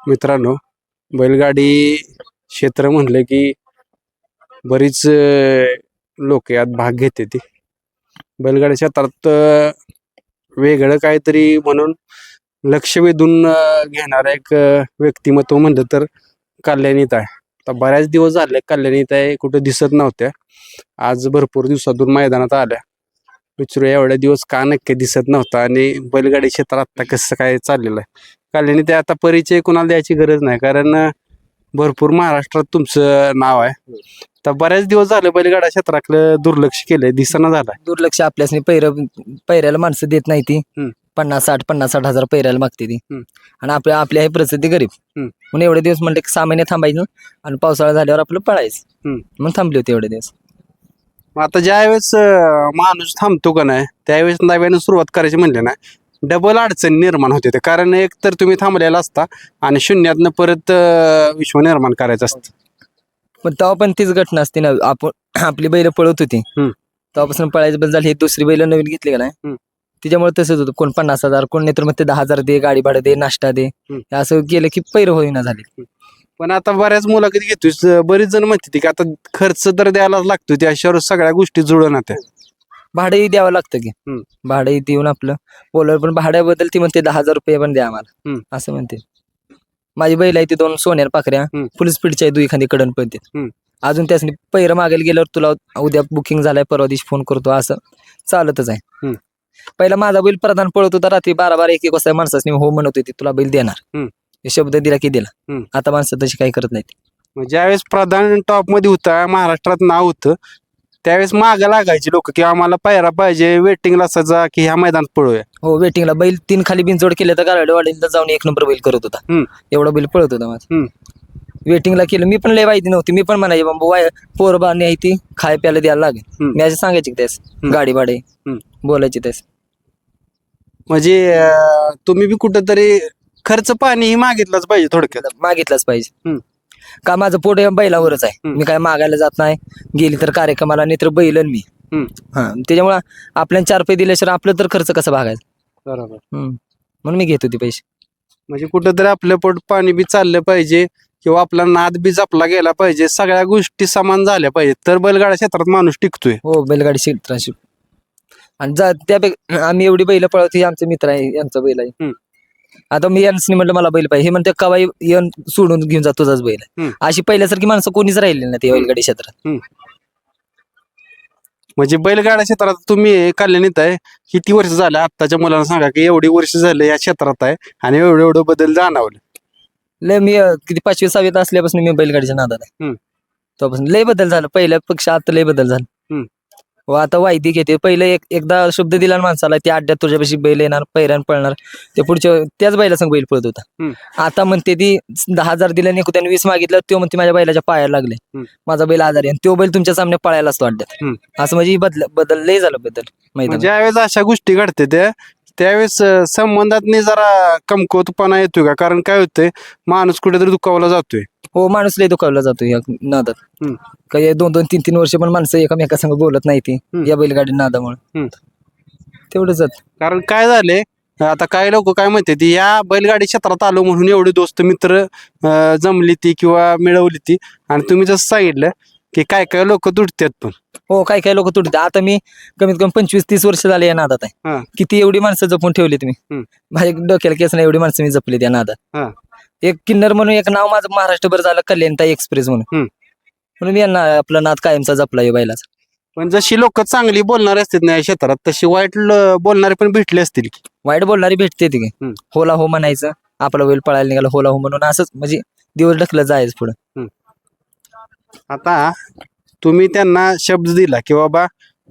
मित्रांनो, बैलगाडी क्षेत्र म्हणलं की बरीच लोक यात भाग घेते ती बैलगाडी क्षेत्रात वेगळं काहीतरी म्हणून लक्ष वेधून घेणारं एक व्यक्तिमत्व म्हणलं तर कल्याणीत आहे. आता बऱ्याच दिवस झाले कल्याणीत आहे कुठं दिसत नव्हत्या. आज भरपूर दिवसातून मैदानात आल्या. विचारूया एवढ्या दिवस का नक्की दिसत नव्हता आणि बैलगाडी क्षेत्रात आता कसं काय चाललेलं आहे. कल्याणी ते आता परिचय कोणाला द्यायची गरज नाही, कारण भरपूर महाराष्ट्रात तुमचं नाव आहे. तर बऱ्याच दिवस झाले बैलगाडा क्षेत्राकडे दुर्लक्ष केलंय, दिसना झालाय. दुर्लक्ष आपल्यासनी पैऱ्याला माणसं देत नाही ती. 50-60 हजार पैऱ्याला मागते ती. आणि आपली आहे परिस्थिती गरीब. म्हणून एवढे दिवस म्हणले 6 महिने थांबायचं आणि पावसाळा झाल्यावर आपलं पळायचं. म्हणून थांबले होते एवढे दिवस. मग आता ज्यावेळेस माणूस थांबतो का नाही त्यावेळेस नव्यानं सुरुवात करायची म्हणले ना, डबल अडचण निर्माण होते ते. कारण एक तर तुम्ही थांबलेला असता आणि शून्यातनं परत विश्व निर्माण करायचं असतं. पण तेव्हा पण तीच घटना असते ना. आपली बैल पळत होती तेव्हापासून पळायचं बंद झाली. हे दुसरी बैल नवीन घेतली का नाही त्याच्यामुळे तसंच होतं. कोण 50,000, कोण नाही तर मग ते 10,000 दे, गाडी भाडं दे, नाश्ता दे, असं गेलं की पैर होईना झाले. पण आता बऱ्याच मुलाखती घेतोय, बरीच जण म्हणते की आता खर्च तर द्यायला लागतो, त्याशिवाय सगळ्या गोष्टी जुळून येत्या. भाडंही द्यावं लागतं की. भाडंही देऊन आपलं बोलवर पण भाड्याबद्दल ती म्हणते 10,000 रुपये पण द्या आम्हाला असं म्हणते. माझी बैल आहे ती 2 सोन्यार पाखऱ्या फुल स्पीडच्या आहे, 2 एखादी कडन पळते. अजून त्यासनी पैर मागायला गेल्यावर तुला उद्या बुकिंग झालाय, परवा दिवशी फोन करतो, असं चालतच आहे. पहिला माझा बैल प्रधान पळत होता, रात्री 12-1 वाजता माणसाने हो म्हणत होती तुला बैल देणार, शब्द दिला की दिला. आता माणसं तशी काही करत नाहीत. ज्यावेळेस प्रधान टॉप मध्ये होता, महाराष्ट्रात नाव होतं, त्यावेळेस मागं लागायचे लोक की आम्हाला पायरा पाहिजे, वेटिंगला असायचा की ह्या मैदानात पळूया. हो, वेटिंगला बैल 3 खाली बिनजोड केले तर गारडेवाडीला जाऊन 1 नंबर बैल करत होता. एवढा बैल पळत होता माझा. वेटिंगला केलं मी पण लय माहिती नव्हती. मी पण म्हणायचे बाबा पोरबाने आहे ती खाय प्यायला द्यायला लागेल. मी असं सांगायचे त्यास गाडी भाडे बोलायचे त्यास. म्हणजे तुम्ही बी कुठंतरी खर्च पाणी ही मागितलंच पाहिजे, थोडक्यात मागितलंच पाहिजे. का माझं पोट बैलावरच आहे. मी काय मागायला जात नाही. गेली तर कार्यक्रमाला, नाही तर बैलन मी. त्याच्यामुळे आपल्याला 4 पैसे दिल्याशिवाय आपलं तर खर्च कसा भागायचा. बरोबर. म्हणून मी घेत होते पैसे. म्हणजे कुठंतरी आपलं पोट पाणी बी चाललं पाहिजे किंवा आपला नाद बी जपला गेला पाहिजे, सगळ्या गोष्टी समान झाल्या पाहिजे, तर बैलगाडा क्षेत्रात माणूस टिकतोय. हो, बैलगाडी क्षेत्राशी. आणि त्यापेक्षा आम्ही एवढी बैल पळवते, आमचे मित्र आहे यांचा बैल आहे. आता मी यांनी म्हटलं मला बैल पाहिजे, हे म्हणते कवाई येऊन सोडून घेऊन जा तुझाच बैल आहे. अशी पहिल्यासारखी माणसं कोणीच राहिली ना ते बैलगाडी क्षेत्रात. म्हणजे बैलगाडा क्षेत्रात तुम्ही कल्याणीत आहे, किती वर्ष झालं? आत्ताच्या मुलांना सांगा की एवढी वर्ष झाले या क्षेत्रात आहे आणि एवढं बदल जाणवलं. लय मी किती 5वी-6वीत असल्यापासून मी बैलगाडीच्या नादात आहे. तेव्हापासून लय बदल झाला. पहिल्यापेक्षा आता लय बदल झाला. हो, आता वायदी घेते. पहिले एकदा शब्द दिला माणसाला, त्या अड्ड्यात तुझ्यापाशी बैल येणार, पैरान पळणार, ते पुढच्या त्याच बैला संग बैल पळत होता. आता म्हणते ती 10,000 दिल्याने त्याने 20 मागितलं, तो म्हणते माझ्या बैलाच्या पायाला लागले, माझा बैल आजारी आहे, तो बैल तुमच्या सामने पळायला असतो अड्ड्यात. असं म्हणजे बदल लय झालं बदल मैदान. ज्यावेळेस अशा गोष्टी घडते त्यावेळेस संबंधात जरा कमकुवतपणा येतोय का? कारण काय होतंय, माणूस कुठेतरी दुखावला जातोय. हो, माणूस लय दुखावला जातो या नादात. काही 2-2, 3-3 वर्ष पण माणसं एकामेकासंग बोलत नाही ती या बैलगाडी नादामुळे. तेवढंच. कारण काय झाले, आता काही लोक काय म्हणते ती या बैलगाडी क्षेत्रात आलो म्हणून एवढे दोस्त मित्र जमली ती किंवा मिळवली ती, आणि तुम्ही जसं सांगितलं की काय लोक तुटतात पण. हो, काही लोक तुटतात. आता मी कमीत कमी 25-30 वर्ष झाले या नादात आहे. किती एवढी माणसं जपून ठेवली तुम्ही. माझ्या डोक्याला केस नाही एवढी माणसं मी जपली त्या नादात. एक किन्नर म्हणून एक नाव माझं महाराष्ट्रभर झालं, कल्याणताई एक्सप्रेस म्हणून. म्हणून मी यांना आपला नाद कायमचा जपला या बैलाचा. पण जशी लोक चांगली बोलणारे असतात ना या क्षेत्रात, तशी वाईट बोलणारे पण भेटले असतील की. वाईट बोलणारी भेटते ती. होला हो म्हणायचं, आपला बैल पळायला निघाला होला हो म्हणून, असंच म्हणजे दिवस ढकलत जायचं पुढं. आता तुम्ही त्यांना शब्द दिला की बाबा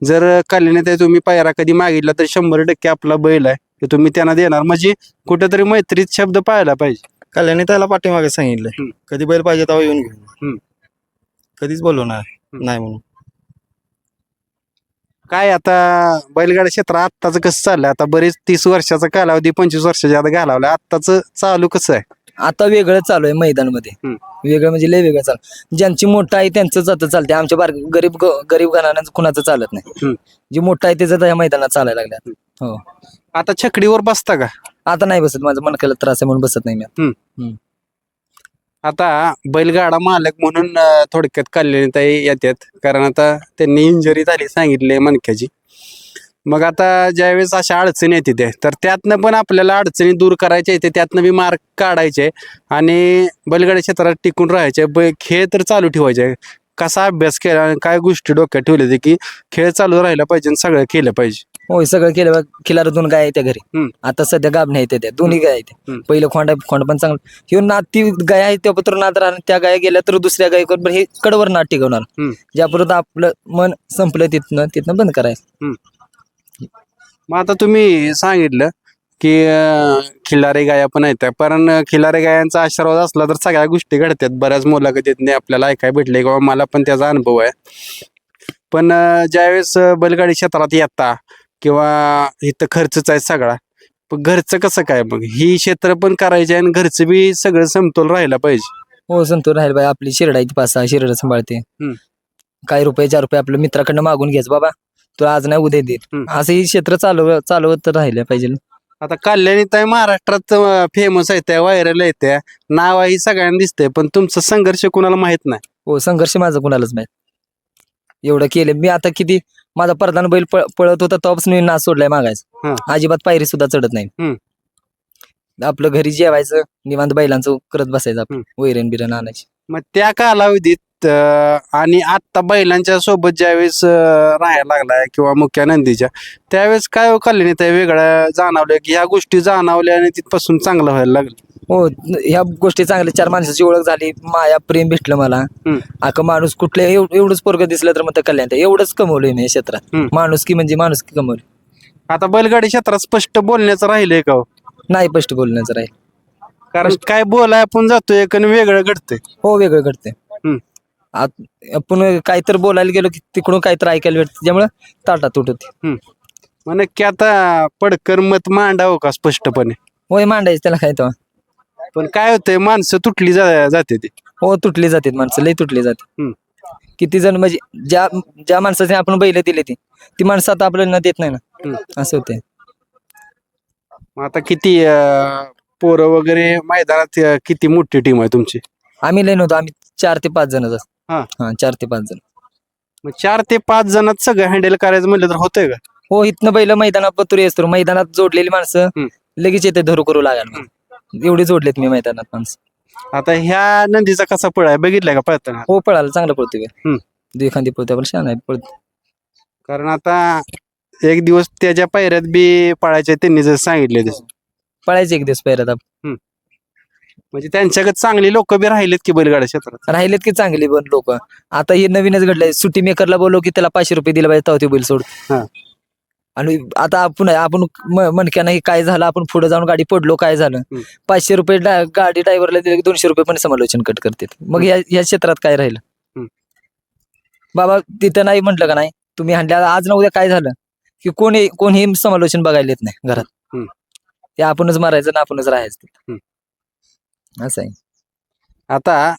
जर कल्याणीत तुम्ही पायरा कधी मागितला तर 100% आपला बैल आहे ते तुम्ही त्यांना देणार, म्हणजे कुठेतरी मैत्रीत शब्द पाहायला पाहिजे. कल्याणी त्याला पाठीमागे सांगितलंय, कधी बैल पाहिजे तेव्हा येऊन घेऊन, कधीच बोलवणार नाही म्हणून. काय आता बैलगाडी क्षेत्र आत्ताच कसं चाललंय? आता बरेच 30 वर्षाचा कालावधी 25 वर्षाच्या आता घालावला, आत्ताच चालू कसं आहे? आता वेगळं चालू आहे मैदानामध्ये. वेगळं म्हणजे लय वेगळं चालू. ज्यांची मोठं आहे त्यांचं जातं चालते, आमच्या गरीब घराण्यांचं कुणाचं चालत नाही. जे मोठं आहे त्याचं या मैदानात चालायला लागलं. हो, आता छकडीवर बसता का? आता नाही बसत, माझं मनक्याला त्रास आहे म्हणून बसत नाही मी. आता बैलगाडा मालक म्हणून थोडक्यात कल्याणीताई येतात, कारण आता त्यांनी इंजरी झाली सांगितली मणक्याची. मग आता ज्यावेळेस अशा अडचणी येते ते, तर त्यातनं पण आपल्याला अडचणी दूर करायच्या येते, त्यातनं बी मार्ग काढायचे आणि बैलगाडी क्षेत्रात टिकून राहायचे. खेळ तर चालू ठेवायचे. कसा अभ्यास केला आणि काय गोष्टी डोक्यात ठेवल्या ते की खेळ चालू राहिला पाहिजे आणि सगळं केलं पाहिजे. होय सगळं केलं बघ. खिलार दोन गाय आहेत त्या घरी. आता सध्या गाब नाही त्या दोन्ही गाय आहेत. पहिलं खोंड पण चांगलं. ह्यो नाद ती गाय आहे त्या पत्र नाद राहणार, त्या गाय गेल्या तर दुसऱ्या गाय बरोबर हे कडवर नाद टिकवणार. ज्यापर्यंत आपलं मन संपलं तिथनं बंद करायचं. मग आता तुम्ही सांगितलं की खिल्लारी गाया पण आहेत, पण खिल्लारी गायांचा आशीर्वाद असला तर सगळ्या गोष्टी घडतात. बऱ्याच मुलाखतीत आपल्याला ऐकाय भेटले किंवा मला पण त्याचा अनुभव आहे. पण ज्यावेळेस बैलगाडी क्षेत्रात येता किंवा इथं खर्चच आहे सगळा, पण घरचं कसं काय? मग ही क्षेत्र पण करायचे आणि घरचं बी सगळं समतोल राहायला पाहिजे. हो संतोष राहील बाई. आपली शिरड आहे ती 5-6 शिरड सांभाळते. काही रुपये 4 रुपये आपल्या मित्राकडनं मागून घ्यायचं, बाबा तो आज नाही उद्या देत, असं ही क्षेत्र चालवत राहिलं पाहिजे. आता कल्याणीताई महाराष्ट्रात फेमस आहे, त्या व्हायरल आहे, त्या नाव ही सगळ्यांना दिसतंय, पण तुमचा संघर्ष कुणाला माहित नाही. हो संघर्ष माझं कुणालाच माहित. एवढं केलं मी. आता किती माझा प्रधान बैल पळत होता तेव्हापासून मी नाच सोडलाय मागायचं. अजिबात पायरी सुद्धा चढत नाही. आपलं घरी जेवायचं निवांत बैलांचं करत बसायचं, आपण वैरण बिरण आणायची. मग त्या कालावधीत आणि आता बैलांच्या सोबत ज्यावेळेस राहायला लागलाय किंवा मुख्य नंदीच्या, त्यावेळेस काय कल्याणीताई वेगळं जाणवलं की ह्या गोष्टी जाणवल्या आणि तिथपासून चांगलं व्हायला लागलं? हो ह्या गोष्टी चांगल्या. 4 माणसाची ओळख झाली, माया प्रेम भेटलं मला. अख्खा माणूस कुठल्या एवढंच पोरग दिसलं तर मग कल्याण एवढंच कमवलंय मी क्षेत्रात. माणुसकी म्हणजे माणुसकी कमवली. आता बैलगाडी क्षेत्रात स्पष्ट बोलण्याचं राहिलंय का? नाही स्पष्ट बोलण्याचं राहील, कारण काय बोलाय आपण जातोय आणि वेगळं घडतंय. हो वेगळं घडतंय. आपण काहीतरी बोलायला गेलो की तिकडून काहीतरी ऐकायला भेटतं, त्यामुळे ताटात होते. मग नक्की आता पडकर मत मांडावं का स्पष्टपणे? होय मांडायचं त्याला काय तेव्हा. पण काय होतंय, माणसं तुटली जाते ती. हो तुटली जातात माणसं, लई तुटली जाते. किती जण म्हणजे ज्या माणसाने आपण बैल दिले ती माणसं आता आपल्याला देत नाही ना, असं होते. आता किती पोरं वगैरे मैदानात, किती मोठी टीम आहे तुमची? आम्ही लई नव्हतो, आम्ही 4 ते 5 जण. 4 ते 5 जण. मग 4 ते 5 जणात सगळं हँडल करायचं म्हणलं तर होतंय का? हो इथनं बैल मैदानात पतुरी असतो, मैदानात जोडलेली माणसं लगेच येते धरू करू लागायला. एवढे जोडलेत मी मैदानात माणसं. आता ह्या नंदीचा कसा पळ आहे बघितलाय का पळताना? हो पळाला चांगलं पळतोय. दुखांदी पळतोय पण छान आहे पळतो. कारण आता एक दिवस त्याच्या पायऱ्यात बी पळायचे त्यांनी जर सांगितले तसं. पळायचे एक दिवस पैरात. म्हणजे त्यांच्याकडे चांगली लोक बी राहिलेत की बैलगाडा क्षेत्रात? राहिलेत की चांगली पण लोक. आता हे नवीनच घडलंय, सुट्टी मेकरला बोललो की त्याला 500 रुपये दिले पाहिजे तेव्हा ते बैल सोड. आणि आता आपण मणक्यानं काय झालं, आपण पुढे जाऊन गाडी पडलो, काय झालं, 500 रुपये गाडी ड्रायव्हरला दिले की 200 रुपये पण समालोचन कट करतात. मग या क्षेत्रात काय राहिलं? बाबा तिथं नाही म्हटलं का नाही तुम्ही हाणल्या, आज ना उद्या काय झालं की कोणी समालोचन बघायला येत नाही घरात. ते आपणच मारायचं ना आपणच राहायचं, असं आहे. आता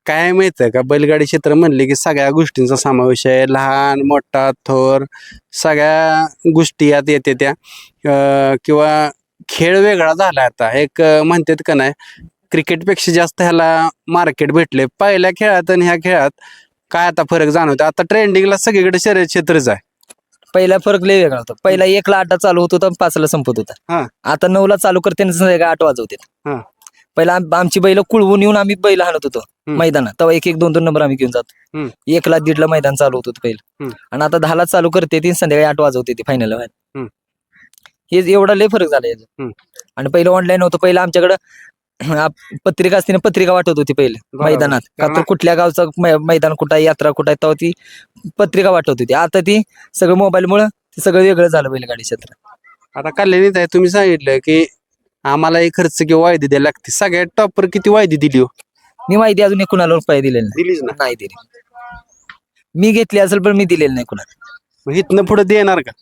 काय माहित आहे का, बैलगाडी क्षेत्र म्हणले की सगळ्या गोष्टींचा समावेश आहे. लहान मोठा थोर सगळ्या गोष्टी यात येते त्या. किंवा खेळ वेगळा झाला आता. एक म्हणतात का नाही, क्रिकेटपेक्षा जास्त ह्याला मार्केट भेटले. पहिल्या खेळात आणि ह्या खेळात काय आता फरक जाणवतो? आता ट्रेंडिंगला सगळीकडे शर्यत क्षेत्रच आहे. पहिला फरक लय वेगळा होता. पहिला 1ला 8 चालू होत होता, 5ला संपत होता. आता 9ला चालू करते 8 वाजवते. पहिला आमची बैल कुळवून येऊन आम्ही बैल हाणत होतो मैदानात, तेव्हा 1-1, 2-2 नंबर आम्ही घेऊन जातो. 1ला 1:30ला मैदान चालू होत होतं पहिलं. आणि आता 10ला चालू करते ती, संध्याकाळी 8 वाजवते ती फायनल. हे एवढा लय फरक झाला. आणि पहिलं ऑनलाईन होतं. पहिलं आमच्याकडं पत्रिका असते, पत्रिका वाटत होती पहिले मैदानात. का तर कुठल्या गावचं मैदान कुठं आहे, यात्रा कुठं आहे, तेव्हा ती पत्रिका वाटत होती. आता ती सगळं मोबाईलमुळे सगळं वेगळं झालं बैलगाडी क्षेत्र. आता कल्याणीत आहे, तुम्ही सांगितलं की आम्हाला एक खर्च किंवा वायदी द्यायला लागते. सगळ्यात टॉपर किती वायदी दिली हो? मी माहिती अजून एक कुणाला रुपये दिलेले दिलीच ना? नाही दिली. मी घेतली असेल पण मी दिलेलं नाही कुणाला. मग इथनं पुढे देणार का?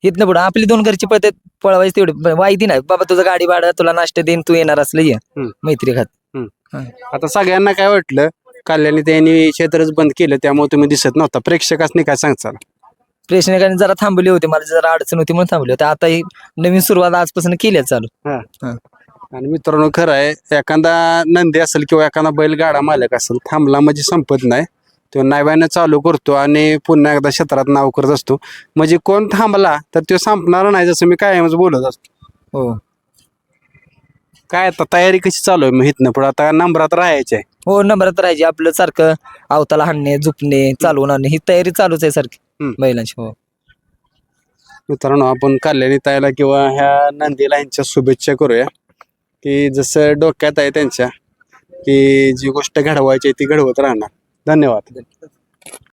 इथनं पुढे आपली 2 घरची पळते पळवायची तेवढी वायदी नाही. बाबा तुझं गाडी भाडं, तुला नाश्ता देईन, तू येणार असलं ये मैत्री खात. आता सगळ्यांना काय वाटलं, कल्याणी त्यांनी क्षेत्रच बंद केलं त्यामुळे तुम्ही दिसत नव्हता. प्रेक्षकांनी काय सांगचाल? प्रेक्षकांनी जरा थांबले होते, मला जरा अडचण होती म्हणून थांबले होते. आता ही नवीन सुरुवात आजपासून केली चालू. आणि मित्रांनो खरं आहे, एखादा नंदी असेल किंवा एखादा बैलगाडा मालक असेल, थांबला म्हणजे संपत नाही. तो नव्यानं चालू करतो आणि पुन्हा एकदा क्षेत्रात नाव करत असतो. म्हणजे कोण थांबला तर तो संपणार नाही, जसं मी कायमच बोलत असतो. हो काय आता तयारी कशी चालू आहे मग इथनं पुढे? आता नंबरात राहायचे आहे. हो नंबरात राहायची आपलं सारखं अवताला हाणणे झुपणे चालवून आणणे ही तयारी चालूच आहे सारखी हम्म. बैलांची. हो मित्रांनो आपण कल्याणी ताईला किंवा ह्या नंदीला यांच्या शुभेच्छा करूया, की जसं डोक्यात आहे त्यांच्या की जी गोष्ट घडवायची आहे ती घडवत राहणार. धन्यवाद.